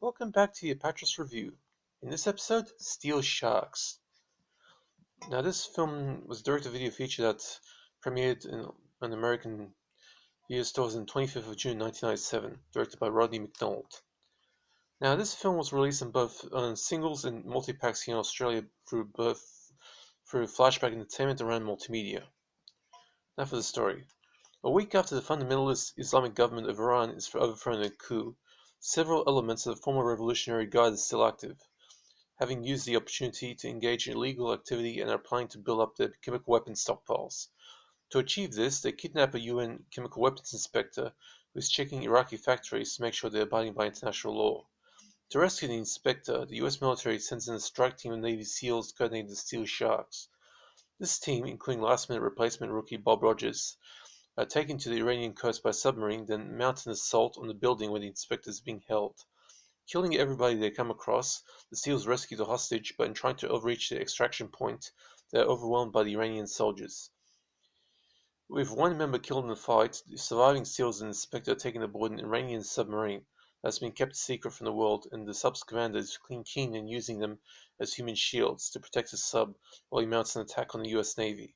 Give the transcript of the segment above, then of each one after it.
Welcome back to the Apatros review. In this episode, Steel Sharks. Now, this film was a direct-to-video feature that premiered in an American video stores on 25th of June 1997, directed by Rodney McDonald. Now, this film was released in both singles and multi-packs here in Australia through Flashback Entertainment and RAAM Multimedia. Now for the story. A week after the fundamentalist Islamic government of Iran is overthrown in a coup, several elements of the former Revolutionary Guard are still active, having used the opportunity to engage in illegal activity and are planning to build up their chemical weapons stockpiles. To achieve this, they kidnap a UN chemical weapons inspector who is checking Iraqi factories to make sure they're abiding by international law. To rescue the inspector, the US military sends in a strike team of Navy SEALs codenamed the Steel Sharks. This team, including last-minute replacement rookie Bob Rogers, are taken to the Iranian coast by submarine, then mount an assault on the building where the inspector is being held. Killing everybody they come across, the SEALs rescue the hostage, but in trying to reach the extraction point, they are overwhelmed by the Iranian soldiers. With one member killed in the fight, the surviving SEALs and the inspector are taken aboard an Iranian submarine that has been kept secret from the world, and the sub's commander is keen in using them as human shields to protect the sub while he mounts an attack on the US Navy.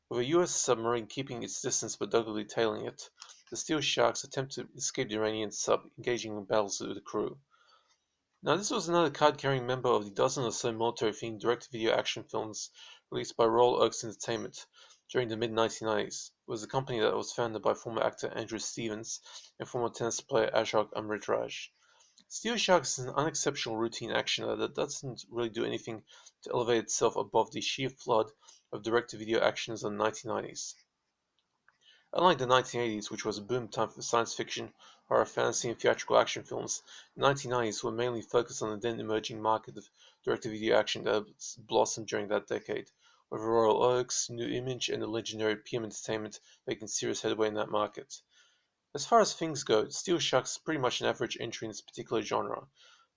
With a US submarine keeping its distance but doggedly tailing it, the Steel Sharks attempt to escape the Iranian sub, engaging in battles with the crew. Now, this was another card-carrying member of the dozen or so military-themed direct-to-video action films released by Royal Oaks Entertainment during the mid-1990s. It was a company that was founded by former actor Andrew Stevens and former tennis player Ashok Amritraj. Steel Sharks is an unexceptional routine action that doesn't really do anything to elevate itself above the sheer flood of direct-to-video actions of the 1990s. Unlike the 1980s, which was a boom time for science fiction, horror, fantasy, and theatrical action films, the 1990s were mainly focused on the then emerging market of direct-to-video action that blossomed during that decade, with Royal Oaks, New Image, and the legendary PM Entertainment making serious headway in that market. As far as things go, Steel Sharks is pretty much an average entry in this particular genre.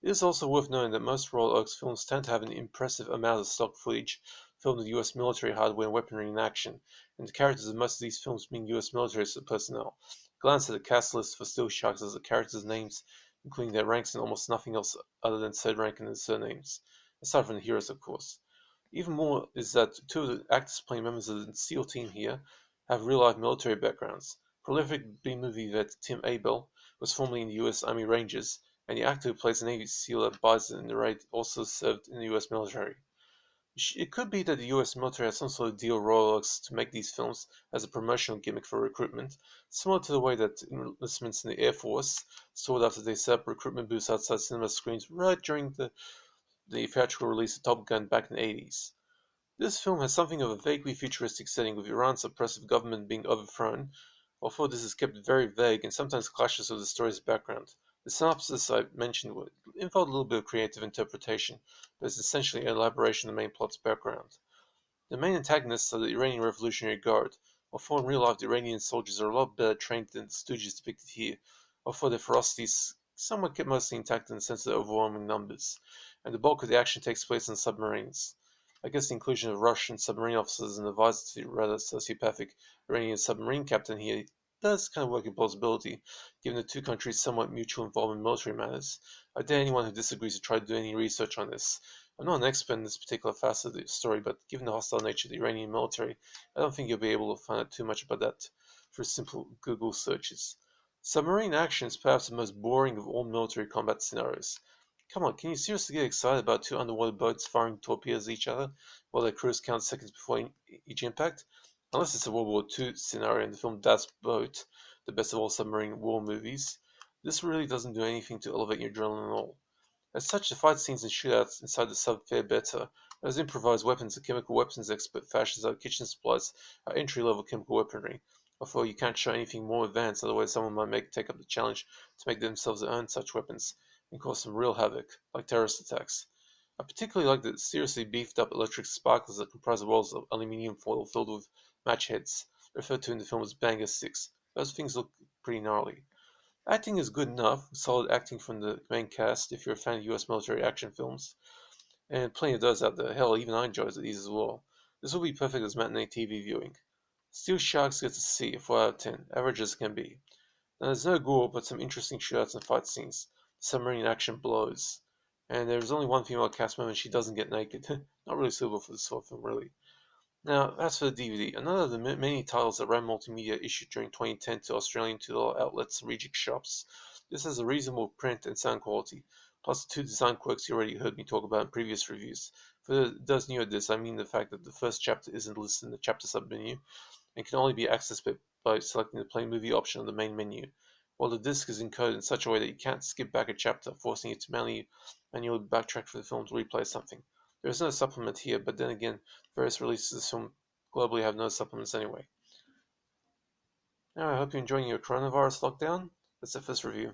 It is also worth noting that most Royal Oaks films tend to have an impressive amount of stock footage filmed with US military hardware and weaponry in action, and the characters of most of these films being US military personnel. Glance at the cast list for Steel Sharks as the characters' names, including their ranks and almost nothing else other than third rank and their surnames, aside from the heroes, of course. Even more is that two of the actors playing members of the SEAL team here have real-life military backgrounds. Prolific B-movie vet Tim Abel was formerly in the US Army Rangers, and the actor who plays the Navy SEAL that Bison in the raid also served in the US military. It could be that the US military has some sort of deal with Royal Oaks to make these films as a promotional gimmick for recruitment, similar to the way that enlistments in the Air Force soared after they set up recruitment booths outside cinema screens right during the theatrical release of Top Gun back in the 80s. This film has something of a vaguely futuristic setting, with Iran's oppressive government being overthrown, although this is kept very vague and sometimes clashes with the story's background. The synopsis I mentioned involved a little bit of creative interpretation, but is essentially an elaboration of the main plot's background. The main antagonists are the Iranian Revolutionary Guard. Although in real life the Iranian soldiers are a lot better trained than the stooges depicted here, although their ferocity is somewhat kept mostly intact in the sense of their overwhelming numbers, and the bulk of the action takes place on submarines. I guess the inclusion of Russian submarine officers and advisors to the rather sociopathic Iranian submarine captain here does kind of work in plausibility, given the two countries' somewhat mutual involvement in military matters. I dare anyone who disagrees to try to do any research on this. I'm not an expert in this particular facet of the story, but given the hostile nature of the Iranian military, I don't think you'll be able to find out too much about that through simple Google searches. Submarine action is perhaps the most boring of all military combat scenarios. Come on, can you seriously get excited about two underwater boats firing torpedoes at each other while their crews count seconds before each impact? Unless it's a World War II scenario in the film Das Boat, the best of all submarine war movies. This really doesn't do anything to elevate your adrenaline at all. As such, the fight scenes and shootouts inside the sub fare better, as improvised weapons a chemical weapons expert fashions out of kitchen supplies are entry-level chemical weaponry, although you can't show anything more advanced, otherwise someone might take up the challenge to make themselves their own such weapons and cause some real havoc, like terrorist attacks. I particularly like the seriously beefed-up electric sparklers that comprise rolls of aluminium foil filled with match heads, referred to in the film as banger sticks. Those things look pretty gnarly. Acting is good enough, solid acting from the main cast if you're a fan of US military action films, and plenty of those out there. Hell, even I enjoy these as well. This will be perfect as matinee TV viewing. Steel Sharks gets a C, a 4 out of 10, average as can be. Now there's no gore, but some interesting shootouts and fight scenes. submarine action blows. And there's only one female cast member and she doesn't get naked. Not really suitable for this sort of film, really. Now, as for the DVD, another of the many titles that RAAM Multimedia issued during 2010 to Australian $2 outlets and reject shops. This has a reasonable print and sound quality, plus the two design quirks you already heard me talk about in previous reviews. For those new at this, I mean the fact that the first chapter isn't listed in the chapter submenu and can only be accessed by selecting the Play Movie option on the main menu, while the disc is encoded in such a way that you can't skip back a chapter, forcing you to manually backtrack for the film to replay something. There is no supplement here, but then again, various releases of this film globally have no supplements anyway. Now, I hope you're enjoying your coronavirus lockdown. That's it for this review.